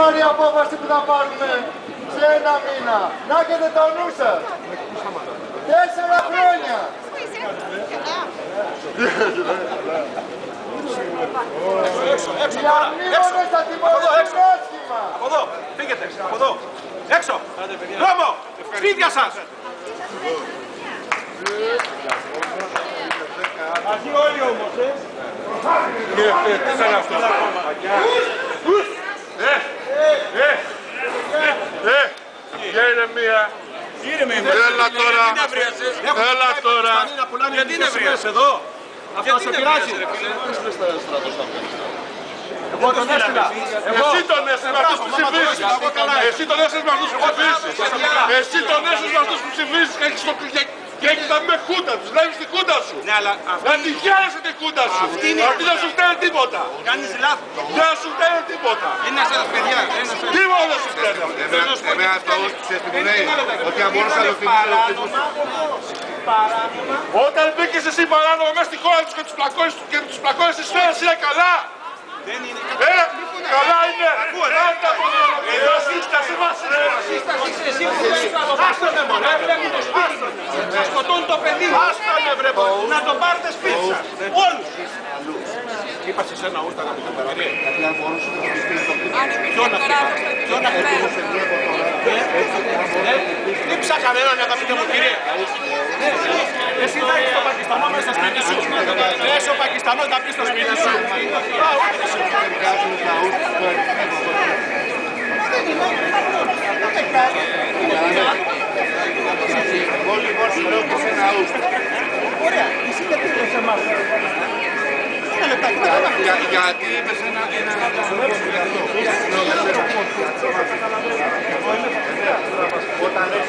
πάρει η απόφαση που θα πάρουμε σε ένα μήνα. Να έχετε το νου σας. 4 χρόνια. Διαμνήμονες θα τιμωρηθούν άσχημα. Από εδώ, φύγετε, από εδώ. Έξω. Δρόμο, σπίτια σας. Μαζί όλοι όμως, Τι θα είναι αυτό. Για ηρεμία. Έλα τώρα. Έλα τώρα. Γιατί είναι βρίας εδώ. Αυτό σε πειράζει. εγώ τον έστειλα. Εσύ τον έστειλες με αυτούς που ψηφίζεις. Εσύ τον έστειλες με αυτούς που ψηφίζεις. Εσύ τον έστειλες με αυτούς που ψηφίζεις και έχεις να με χούντα τους. Βλέπεις τη χούντα σου. Να τη χαίρεσαι τη χούντα σου. Αυτή δεν σου φταίνει τίποτα. Κάνεις λάθος. Δεν σου φταίνει τίποτα. Είναι σαν παιδιά. Τίποτα δεν σου φταίνει. Εμένα αυτό ξέρεις τι μου λέει, ότι αν μπορούσα να το θυμίσω. Όταν μπήκες εσύ παράνομα μέσα στη χώρα τους και τους πλακώνεις τις σφαίρες, είναι καλά. Δεν είναι. Καλά είναι. Εδώ σύσταση μας είναι. Εσύ που θέλεις να το βάστανε μόνο. Να σκοτώνουν το παιδί. Άστανε βρε πω. Να το πάρετε σπίτι σας. Όλους. Είπα σε σένα ούτε να το καταφέρει. Ποιον δεν ψάχνει κανέναν αγαπητέ μου κύριε. Εσύ θα έχεις το Πακιστανό μέσα στο σπίτι σου. Εσύ ο Πακιστανός να πεις στο σπίτι σου. Εγώ λοιπόν σου λέω και σε ένα ούς. Ωραία, εσύ γιατί δεν σε εμάς. Γιατί είμαι σε ένα όταν λες